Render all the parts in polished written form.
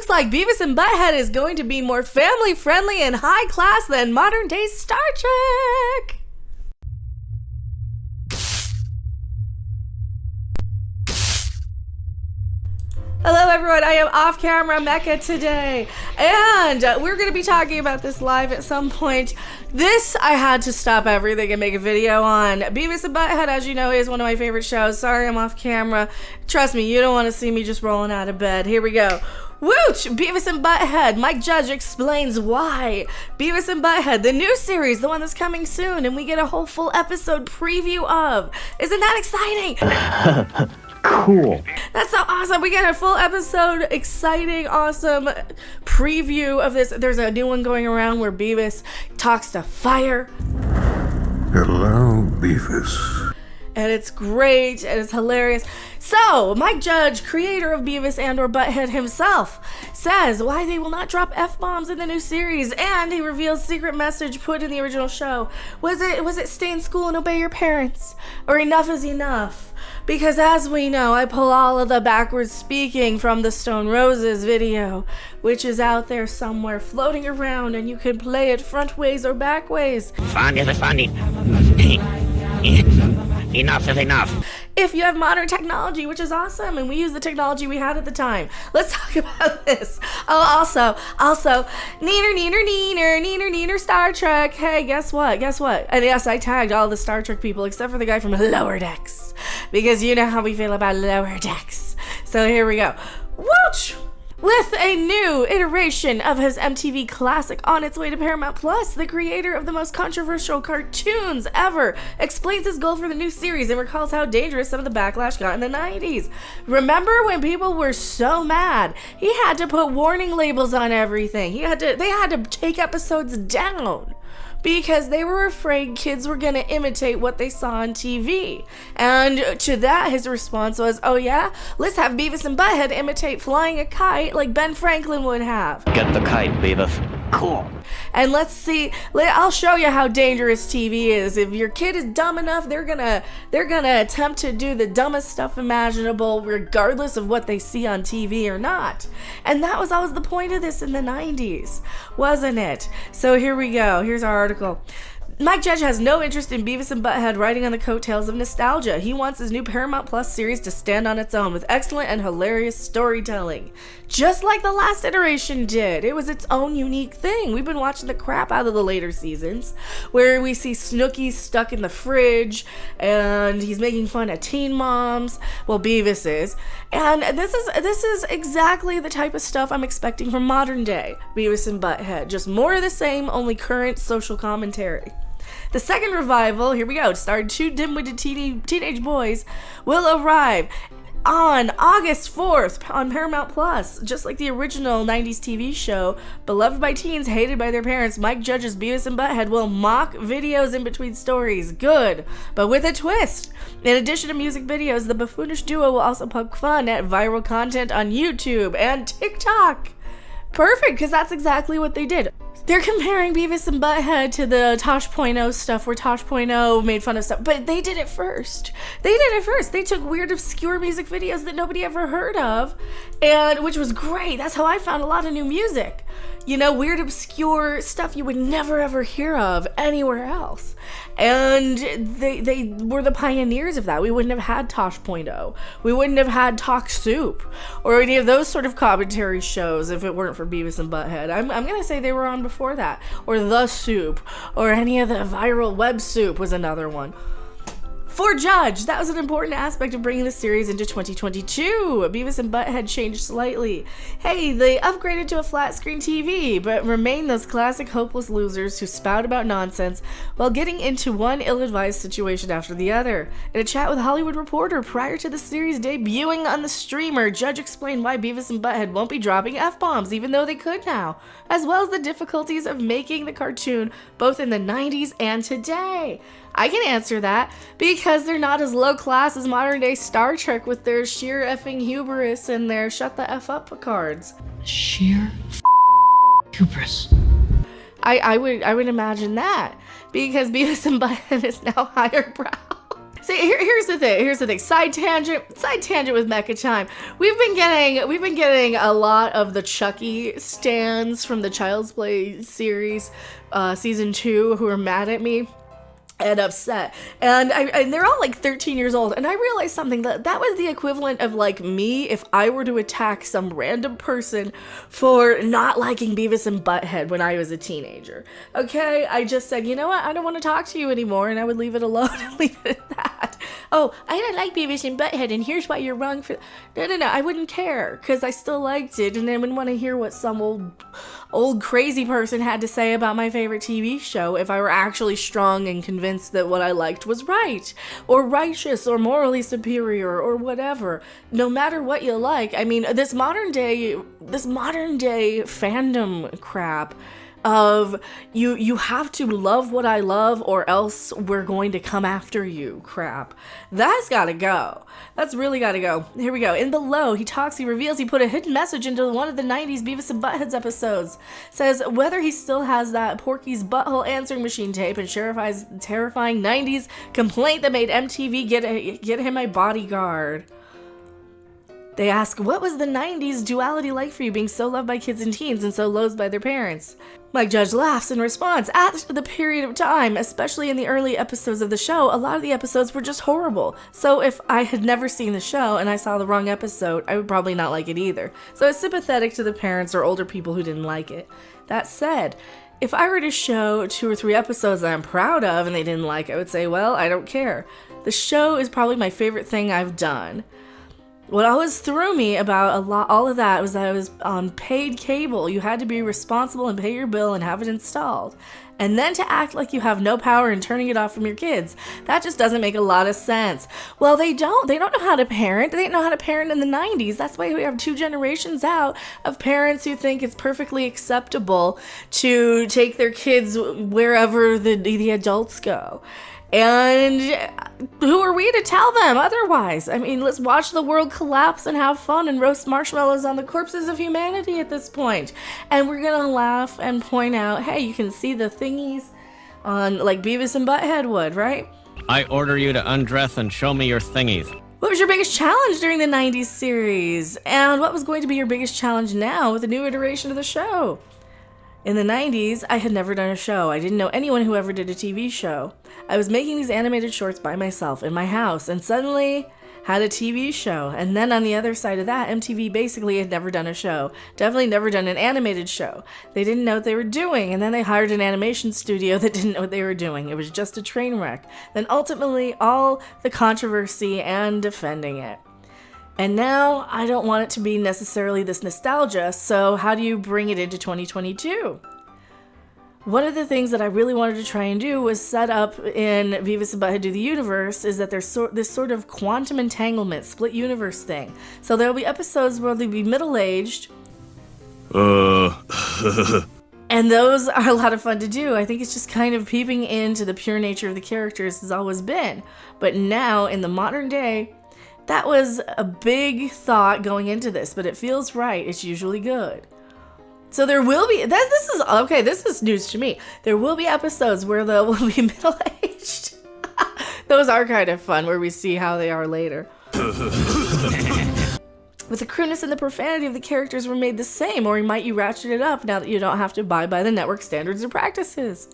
looks like Beavis and Butt-head is going to be more family-friendly and high-class than modern-day Star Trek. Hello everyone, I am off-camera Mecca today, and we're going to be talking about this live at some point. This, I had to stop everything and make a video on. Beavis and Butt-head, as you know, is one of my favorite shows. Sorry I'm off-camera. Trust me, you don't want to see me just rolling out of bed. Here we go. Wooch! Beavis and Butt-head. Mike Judge explains why. Beavis and Butt-head, the new series, the one that's coming soon, and we get a whole full episode preview of. Isn't that exciting? Cool. That's so awesome. We get a full episode, exciting, awesome preview of this. There's a new one going around where Beavis talks to fire. Hello, Beavis. And it's great, and it's hilarious. So, Mike Judge, creator of Beavis and or Butt-head himself, says why they will not drop F-bombs in the new series, and he reveals secret message put in the original show. Was it stay in school and obey your parents? Or enough is enough? Because as we know, I pull all of the backwards speaking from the Stone Roses video, which is out there somewhere floating around, and you can play it front ways or back ways. Fun is funny. Enough is enough. If you have modern technology, which is awesome, and we use the technology we had at the time. Let's talk about this. Oh, also, neener, Star Trek. Hey, guess what? And yes, I tagged all the Star Trek people except for the guy from Lower Decks, because you know how we feel about Lower Decks. So here we go. Wooch! With a new iteration of his MTV classic on its way to Paramount Plus, the creator of the most controversial cartoons ever explains his goal for the new series and recalls how dangerous some of the backlash got in the 90s. Remember when people were so mad? He had to put warning labels on everything. They had to take episodes down, because they were afraid kids were going to imitate what they saw on TV. And to that, his response was, oh yeah, let's have Beavis and Butt-head imitate flying a kite like Ben Franklin would have. Get the kite, Beavis. Cool. And let's see, I'll show you how dangerous TV is. If your kid is dumb enough, they're gonna attempt to do the dumbest stuff imaginable, regardless of what they see on TV or not. And that was always the point of this in the 90s, wasn't it? So here we go. Here's our article. Mike Judge has no interest in Beavis and Butt-head riding on the coattails of nostalgia. He wants his new Paramount Plus series to stand on its own with excellent and hilarious storytelling. Just like the last iteration did. It was its own unique thing. We've been watching the crap out of the later seasons, where we see Snooki stuck in the fridge, and he's making fun of teen moms. Well, Beavis is. And this is exactly the type of stuff I'm expecting from modern day Beavis and Butt-head. Just more of the same, only current social commentary. The second revival, here we go, starring two dim-witted teenage boys, will arrive on August 4th on Paramount Plus. Just like the original 90s TV show, beloved by teens, hated by their parents, Mike Judge's Beavis and Butt-head will mock videos in between stories. Good, but with a twist. In addition to music videos, the buffoonish duo will also poke fun at viral content on YouTube and TikTok. Perfect, because that's exactly what they did. They're comparing Beavis and Butt-head to the Tosh.0 stuff where Tosh.0 made fun of stuff, but they did it first. They took weird, obscure music videos that nobody ever heard of, and which was great. That's how I found a lot of new music. You know, weird, obscure stuff you would never ever hear of anywhere else. And they were the pioneers of that. We wouldn't have had Tosh.0. We wouldn't have had Talk Soup or any of those sort of commentary shows if it weren't for Beavis and Butt-head. I'm going to say they were on before that. Or The Soup. Or any of the viral web soup was another one. For Judge, that was an important aspect of bringing the series into 2022. Beavis and Butt-head changed slightly. Hey, they upgraded to a flat screen TV, but remain those classic hopeless losers who spout about nonsense while getting into one ill-advised situation after the other. In a chat with Hollywood Reporter prior to the series debuting on the streamer, Judge explained why Beavis and Butt-head won't be dropping F-bombs, even though they could now, as well as the difficulties of making the cartoon both in the 90s and today. I can answer that, because they're not as low class as modern day Star Trek with their sheer effing hubris and their shut the F up cards. Sheer hubris. I would imagine that, because Beavis and Butt-head is now higher brow. See, here's the thing. Side tangent with Mecha Time. We've been getting a lot of the Chucky stans from the Child's Play series, season 2, who are mad at me and upset, and they're all like 13 years old, and I realized something, that was the equivalent of like me if I were to attack some random person for not liking Beavis and Butt-head when I was a teenager. Okay, I just said, you know what, I don't want to talk to you anymore, and I would leave it alone and leave it at that. Oh, I don't like Beavis and Butt-head, and here's why you're wrong for... No, I wouldn't care, because I still liked it, and I wouldn't want to hear what some old crazy person had to say about my favorite TV show if I were actually strong and convinced that what I liked was right, or righteous, or morally superior, or whatever. No matter what you like, I mean, this modern day fandom crap of you have to love what I love or else we're going to come after you crap. That's gotta go. That's really gotta go. Here we go. In below, he reveals he put a hidden message into one of the 90s Beavis and Butt-head's episodes. Says whether he still has that Porky's butthole answering machine tape and Sheriff's terrifying 90s complaint that made MTV get him a bodyguard. They ask, what was the 90s duality like for you, being so loved by kids and teens and so loathed by their parents? Mike Judge laughs in response. At the period of time, especially in the early episodes of the show, a lot of the episodes were just horrible. So if I had never seen the show and I saw the wrong episode, I would probably not like it either. So I was sympathetic to the parents or older people who didn't like it. That said, if I were to show 2 or 3 episodes that I'm proud of and they didn't like it, I would say, well, I don't care. The show is probably my favorite thing I've done. What always threw me about all of that was that I was on paid cable. You had to be responsible and pay your bill and have it installed. And then to act like you have no power in turning it off from your kids. That just doesn't make a lot of sense. Well, they don't know how to parent. They didn't know how to parent in the 90s. That's why we have 2 generations out of parents who think it's perfectly acceptable to take their kids wherever the adults go. And who are we to tell them otherwise? I mean, let's watch the world collapse and have fun and roast marshmallows on the corpses of humanity at this point. And we're gonna laugh and point out, hey, you can see the thingies on like Beavis and Butt-head would, right? I order you to undress and show me your thingies. What was your biggest challenge during the 90s series? And what was going to be your biggest challenge now with the new iteration of the show? In the 90s, I had never done a show. I didn't know anyone who ever did a TV show. I was making these animated shorts by myself in my house and suddenly had a TV show. And then on the other side of that, MTV basically had never done a show. Definitely never done an animated show. They didn't know what they were doing, and then they hired an animation studio that didn't know what they were doing. It was just a train wreck. Then ultimately, all the controversy and defending it. And now, I don't want it to be necessarily this nostalgia, so how do you bring it into 2022? One of the things that I really wanted to try and do was set up in Beavis and Butt-head Do the Universe is that there's this sort of quantum entanglement, split universe thing. So there'll be episodes where they'll be middle-aged. And those are a lot of fun to do. I think it's just kind of peeping into the pure nature of the characters has always been. But now, in the modern day, that was a big thought going into this, but it feels right. It's usually good. So there will be, this is news to me. There will be episodes where they will be middle-aged. Those are kind of fun, where we see how they are later. With the crudeness and the profanity of the characters were made the same, or might you ratchet it up now that you don't have to abide by the network standards or practices?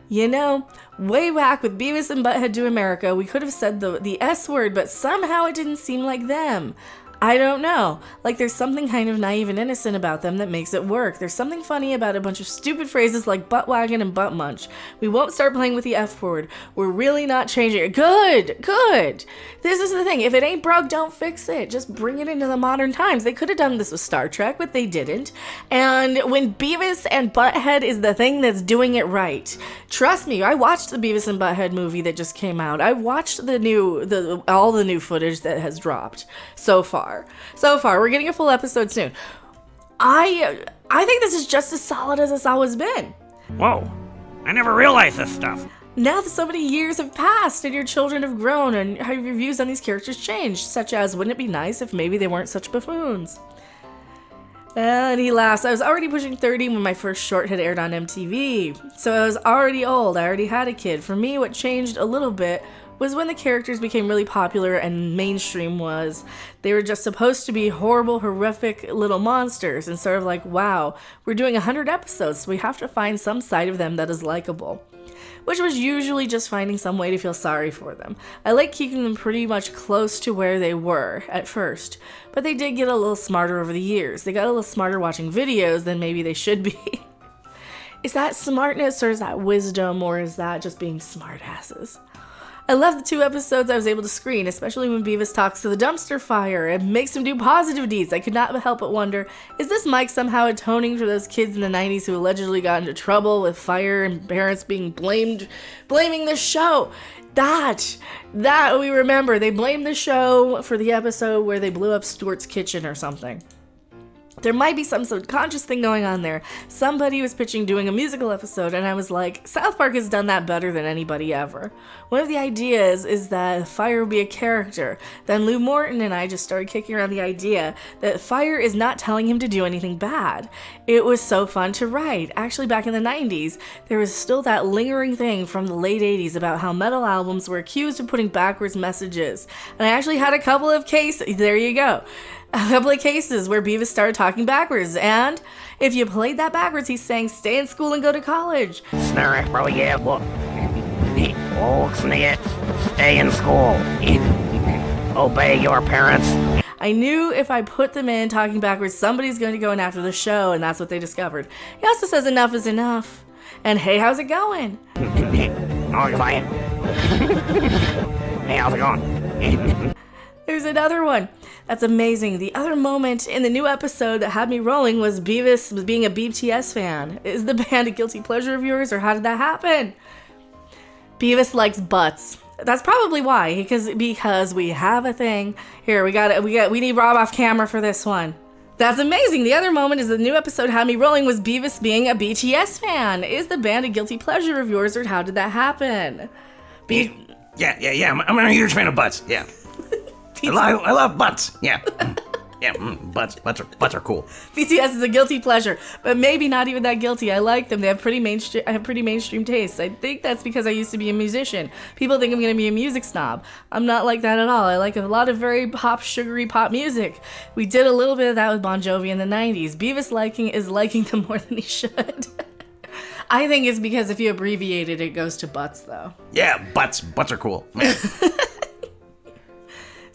You know, way back with Beavis and Butt-head Do America, we could have said the S word, but somehow it didn't seem like them. I don't know. Like, there's something kind of naive and innocent about them that makes it work. There's something funny about a bunch of stupid phrases like butt wagon and butt munch. We won't start playing with the F word. We're really not changing it. Good. This is the thing. If it ain't broke, don't fix it. Just bring it into the modern times. They could have done this with Star Trek, but they didn't. And when Beavis and Butt-head is the thing that's doing it right. Trust me, I watched the Beavis and Butt-head movie that just came out. I watched all the new footage that has dropped so far. We're getting a full episode soon. I think this is just as solid as it's always been. Whoa, I never realized this stuff. Now that so many years have passed and your children have grown and how your views on these characters changed, such as, wouldn't it be nice if maybe they weren't such buffoons? And he laughs. I was already pushing 30 when my first short had aired on MTV, so I was already old. I already had a kid. For me, what changed a little bit was when the characters became really popular and mainstream was. They were just supposed to be horrible, horrific little monsters, and sort of like, wow, we're doing 100 episodes, so we have to find some side of them that is likable. Which was usually just finding some way to feel sorry for them. I like keeping them pretty much close to where they were at first, but they did get a little smarter over the years. They got a little smarter watching videos than maybe they should be. Is that smartness, or is that wisdom, or is that just being smartasses? I love the 2 episodes I was able to screen, especially when Beavis talks to the dumpster fire and makes him do positive deeds. I could not help but wonder, is this Mike somehow atoning for those kids in the 90s who allegedly got into trouble with fire and parents being blaming the show? That we remember. They blamed the show for the episode where they blew up Stuart's kitchen or something. There might be some subconscious thing going on there. Somebody was pitching doing a musical episode, and I was like, South Park has done that better than anybody ever. One of the ideas is that Fire would be a character. Then Lou Morton and I just started kicking around the idea that Fire is not telling him to do anything bad. It was so fun to write. Actually, back in the 90s, there was still that lingering thing from the late 80s about how metal albums were accused of putting backwards messages. And I actually had a couple of cases, there you go. A couple of cases where Beavis started talking backwards, and if you played that backwards, he's saying stay in school and go to college. Snark, bro, yeah, what? Oh, snitch, stay in school. Obey your parents. I knew if I put them in talking backwards, somebody's going to go in after the show, and that's what they discovered. He also says enough is enough. And hey, how's it going? Oh, you're fine. Hey, how's it going? There's another one. That's amazing. The other moment in the new episode that had me rolling was Beavis being a BTS fan. Is the band a guilty pleasure of yours, or how did that happen? Beavis likes butts. That's probably why. Because we have a thing. Here, we need Rob off camera for this one. That's amazing. The other moment is the new episode had me rolling was Beavis being a BTS fan. Is the band a guilty pleasure of yours, or how did that happen? Yeah. I'm a huge fan of butts. Yeah. I love butts. Yeah. Yeah, butts are cool. BTS is a guilty pleasure, but maybe not even that guilty. I like them. They have pretty mainstream tastes. I think that's because I used to be a musician. People think I'm going to be a music snob. I'm not like that at all. I like a lot of very sugary pop music. We did a little bit of that with Bon Jovi in the 90s. Beavis is liking them more than he should. I think it's because if you abbreviate it, it goes to butts, though. Yeah, butts are cool.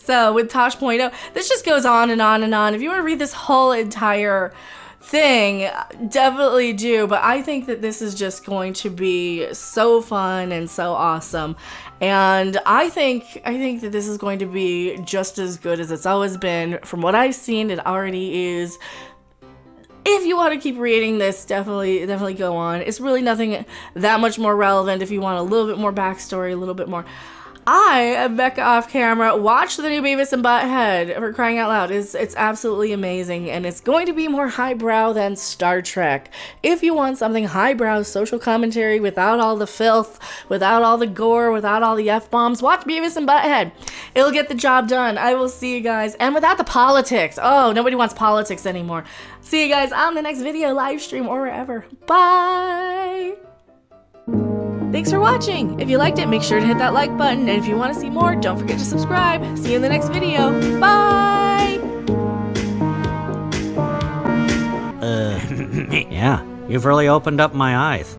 So with Tosh.0, this just goes on and on and on. If you want to read this whole entire thing, definitely do. But I think that this is just going to be so fun and so awesome. And I think that this is going to be just as good as it's always been. From what I've seen, it already is. If you want to keep reading this, definitely go on. It's really nothing that much more relevant if you want a little bit more backstory, a little bit more. I am Becca off camera. Watch the new Beavis and Butt-head, for crying out loud. It's absolutely amazing, and it's going to be more highbrow than Star Trek. If you want something highbrow social commentary without all the filth, without all the gore, without all the F-bombs, watch Beavis and Butt-head. It'll get the job done. I will see you guys. And without the politics. Oh, nobody wants politics anymore. See you guys on the next video, live stream, or wherever. Bye! Thanks for watching. If you liked it, make sure to hit that like button. And if you want to see more, don't forget to subscribe. See you in the next video. Bye! Yeah, you've really opened up my eyes.